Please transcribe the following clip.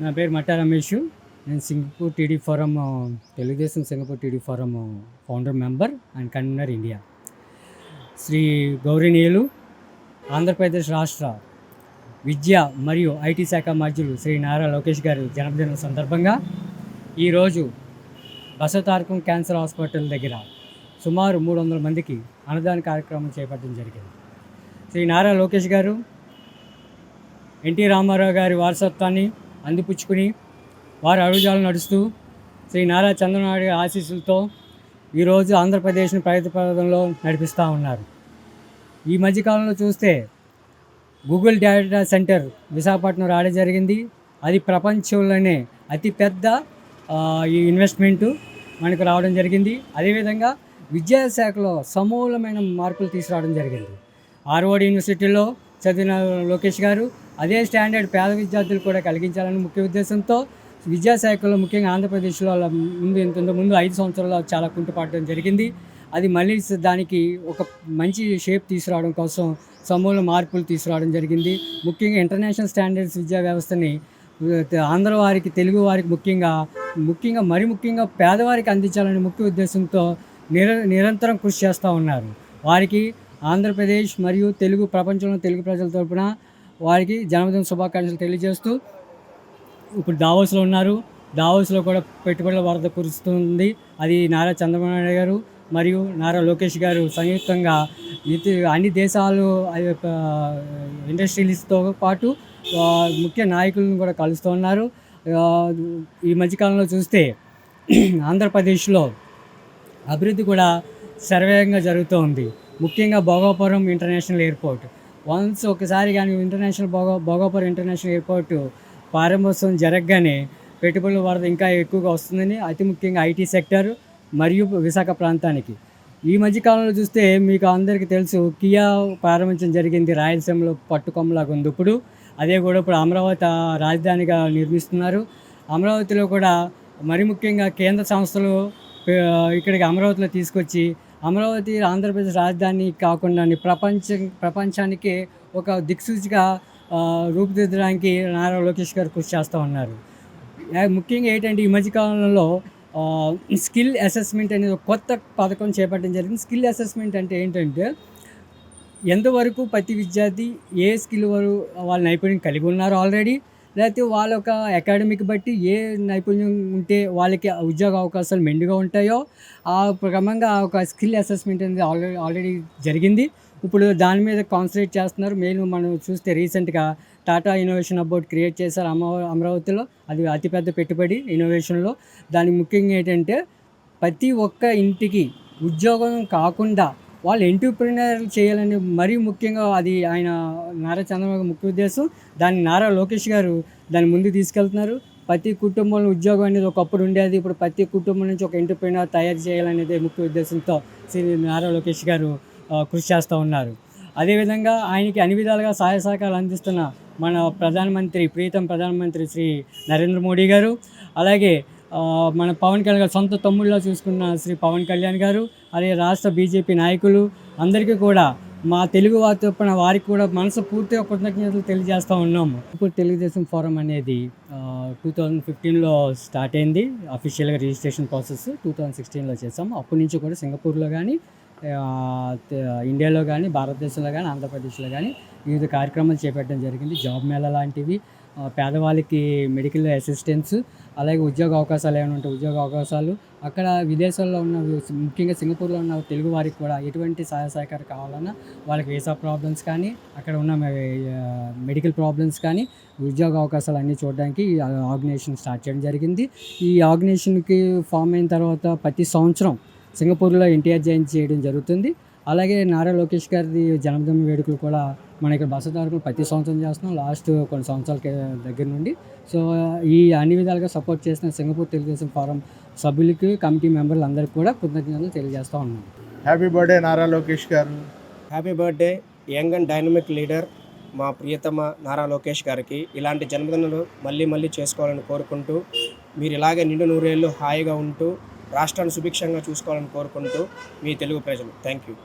నా పేరు మట్టా రమేష్. నేను Singapore TD forum Telugu Desam Singapore TD forum founder member and convener India. Shri గౌరవనీయులు ఆంధ్రప్రదేశ్ రాష్ట్ర విద్య మరియు ఐటీ శాఖ మంత్రులు శ్రీ నారా లోకేష్ గారి జన్మదినం సందర్భంగా ఈరోజు బసవతారకం క్యాన్సర్ హాస్పిటల్ దగ్గర సుమారు 300 మందికి అన్నదాన కార్యక్రమం చేపట్టడం జరిగింది. శ్రీ నారా లోకేష్ గారు ఎన్టీ రామారావు గారి వారసత్వాన్ని అందిపుచ్చుకుని వారి అడుగుజాడలు నడుస్తూ శ్రీ నారా చంద్రబాబు నాయుడు ఆశీస్సులతో ఈరోజు ఆంధ్రప్రదేశ్ని ప్రగతి పథంలో నడిపిస్తూ ఉన్నారు. ఈ మధ్యకాలంలో చూస్తే గూగుల్ డేటా సెంటర్ విశాఖపట్నం రావడం జరిగింది. అది ప్రపంచంలోనే అతిపెద్ద ఈ ఇన్వెస్ట్మెంటు మనకు రావడం జరిగింది. అదేవిధంగా విద్యాశాఖలో సమూలమైన మార్పులు తీసుకురావడం జరిగింది. ఆర్వర్డ్ యూనివర్సిటీలో చదివిన లోకేష్ గారు అదే స్టాండర్డ్ పేద విద్యార్థులు కూడా కలిగించాలని ముఖ్య ఉద్దేశంతో విద్యాశాఖలో ముఖ్యంగా ఆంధ్రప్రదేశ్లో ఇంతకుముందు 5 సంవత్సరాల్లో చాలా కుంటుపడడం జరిగింది. అది మళ్ళీ దానికి ఒక మంచి షేప్ తీసుకురావడం కోసం సమూల మార్పులు తీసుకురావడం జరిగింది. ముఖ్యంగా ఇంటర్నేషనల్ స్టాండర్డ్స్ విద్యా వ్యవస్థని ఆంధ్ర వారికి, తెలుగు వారికి ముఖ్యంగా పేదవారికి అందించాలనే ముఖ్య ఉద్దేశంతో నిరంతరం కృషి చేస్తూ ఉన్నారు. వారికి ఆంధ్రప్రదేశ్ మరియు ప్రపంచంలో తెలుగు ప్రజల తరపున వారికి జన్మదిన శుభాకాంక్షలు తెలియజేస్తూ ఇప్పుడు దావోస్లో ఉన్నారు. దావోస్లో కూడా పెట్టుబడుల వరద కురుస్తుంది. అది నారా చంద్రబాబు నాయుడు గారు మరియు నారా లోకేష్ గారు సంయుక్తంగా అన్ని దేశాలు ఇండస్ట్రియలిస్ట్తో పాటు ముఖ్య నాయకులను కూడా కలుస్తూ ఉన్నారు. ఈ మధ్యకాలంలో చూస్తే ఆంధ్రప్రదేశ్లో అభివృద్ధి కూడా శరవేగంగా జరుగుతూ ఉంది. ముఖ్యంగా భోగాపురం ఇంటర్నేషనల్ ఎయిర్పోర్ట్ ఒకసారి కానీ భోగాపురం ఇంటర్నేషనల్ ఎయిర్పోర్ట్ ప్రారంభోత్సవం జరగగానే పెట్టుబడుల వరద ఇంకా ఎక్కువగా వస్తుందని, అతి ముఖ్యంగా ఐటీ సెక్టర్ మరియు విశాఖ ప్రాంతానికి. ఈ మధ్యకాలంలో చూస్తే మీకు అందరికీ తెలుసు, కియా ప్రారంభించడం జరిగింది. రాయలసీమలో పట్టుకొమ్మలాగా ఉంది. అదే కూడా ఇప్పుడు అమరావతి రాజధానిగా నిర్మిస్తున్నారు. అమరావతిలో కూడా మరి ముఖ్యంగా కేంద్ర సంస్థలు ఇక్కడికి అమరావతిలో తీసుకొచ్చి అమరావతి ఆంధ్రప్రదేశ్ రాజధాని కాకుండా ప్రపంచానికి ఒక దిక్సూచిగా రూపుదిద్దడానికి నారా లోకేష్ గారు కృషి చేస్తూ ఉన్నారు. ముఖ్యంగా ఏంటంటే ఈ మధ్యకాలంలో స్కిల్ అసెస్మెంట్ అనేది ఒక కొత్త పథకం చేపట్టడం జరిగింది. స్కిల్ అసెస్మెంట్ అంటే ఏంటంటే ఎంతవరకు ప్రతి విద్యార్థి ఏ స్కిల్ వాళ్ళ నైపుణ్యం కలిగి ఉన్నారు ఆల్రెడీ, లేకపోతే వాళ్ళ ఒక అకాడమిక్ బట్టి ఏ నైపుణ్యం ఉంటే వాళ్ళకి ఉద్యోగ అవకాశాలు మెండుగా ఉంటాయో ఆ క్రమంగా ఒక స్కిల్ అసెస్మెంట్ అనేది ఆల్రెడీ జరిగింది. ఇప్పుడు దాని మీద కాన్సన్ట్రేట్ చేస్తున్నారు. మనం చూస్తే రీసెంట్గా టాటా ఇన్నోవేషన్ అబౌట్ క్రియేట్ చేశారు అమరావతిలో. అది అతిపెద్ద పెట్టుబడి ఇన్నోవేషన్లో. దానికి ముఖ్యంగా ఏంటంటే ప్రతి ఒక్క ఇంటికి ఉద్యోగం కాకుండా వాళ్ళు ఎంటర్‌ప్రెన్యూర్ చేయాలని మరీ ముఖ్యంగా అది ఆయన నారా చంద్రబాబు ముఖ్య ఉద్దేశం. దాన్ని నారా లోకేష్ గారు దాన్ని ముందుకు తీసుకెళ్తున్నారు. ప్రతి కుటుంబంలో ఉద్యోగం అనేది ఒకప్పుడు ఉండేది. ఇప్పుడు ప్రతి కుటుంబం నుంచి ఒక ఎంటర్‌ప్రెన్యూర్ తయారు చేయాలనేదే ముఖ్య ఉద్దేశంతో శ్రీ నారా లోకేష్ గారు కృషి చేస్తూ ఉన్నారు. అదేవిధంగా ఆయనకి అన్ని విధాలుగా సహాయ సహకారాలు అందిస్తున్న మన ప్రీతం ప్రధానమంత్రి శ్రీ నరేంద్ర మోడీ గారు, అలాగే మన పవన్ కళ్యాణ్ గారు సొంత తమ్ముళ్ళలో చూసుకున్న శ్రీ పవన్ కళ్యాణ్ గారు, అలాగే రాష్ట్ర బీజేపీ నాయకులు అందరికీ కూడా మా తెలుగు వారి తరపున వారికి కూడా మనస్ఫూర్తిగా కృతజ్ఞతలు తెలియజేస్తూ ఉన్నాము. ఇప్పుడు తెలుగుదేశం ఫోరం అనేది 2015లో స్టార్ట్ అయింది. అఫీషియల్గా రిజిస్ట్రేషన్ ప్రాసెస్ 2016లో చేసాము. అప్పటి నుంచి కూడా సింగపూర్లో కానీ, ఇండియాలో కానీ, భారతదేశంలో కానీ, ఆంధ్రప్రదేశ్లో కానీ వివిధ కార్యక్రమాలు చేపట్టడం జరిగింది. జాబ్ మేళా లాంటివి, పేదవాళ్ళకి మెడికల్ అసిస్టెన్స్, అలాగే ఉద్యోగ అవకాశాలు ఏమైనా ఉంటే ఉద్యోగ అవకాశాలు, అక్కడ విదేశాల్లో ఉన్న ముఖ్యంగా సింగపూర్లో ఉన్న తెలుగు వారికి కూడా ఎటువంటి సహాయ సహకారం కావాలన్నా వాళ్ళకి వీసా ప్రాబ్లమ్స్ కానీ, అక్కడ ఉన్న మెడికల్ ప్రాబ్లమ్స్ కానీ, ఉద్యోగ అవకాశాలు అన్నీ చూడడానికి ఆర్గనైజేషన్ స్టార్ట్ చేయడం జరిగింది. ఈ ఆర్గనైజేషన్కి ఫామ్ అయిన తర్వాత ప్రతి సంవత్సరం సింగపూర్లో ఎన్టీఆర్ జయంతి చేయడం జరుగుతుంది. అలాగే నారా లోకేష్ గారి జన్మదిన వేడుకలు కూడా మన ఇక్కడ బసవతారకం ప్రతి సంవత్సరం చేస్తున్నాం లాస్ట్ కొన్ని సంవత్సరాల దగ్గర నుండి. సో ఈ అన్ని విధాలుగా సపోర్ట్ చేసిన సింగపూర్ తెలుగుదేశం ఫోరం సభ్యులకి, కమిటీ మెంబర్లు అందరికీ కూడా కృతజ్ఞతలు తెలియజేస్తూ ఉన్నాం. హ్యాపీ బర్త్డే నారా లోకేష్ గారు. Happy birthday young and dynamic leader మా ప్రియతమ నారా లోకేష్ గారికి. ఇలాంటి జన్మదినాలు మళ్ళీ చేసుకోవాలని కోరుకుంటూ, మీరు ఇలాగే నిండు నూరేళ్ళు హాయిగా ఉంటూ రాష్ట్రాన్ని సుభిక్షంగా చూసుకోవాలని కోరుకుంటూ మీ తెలుగు ప్రజలు. Thank you.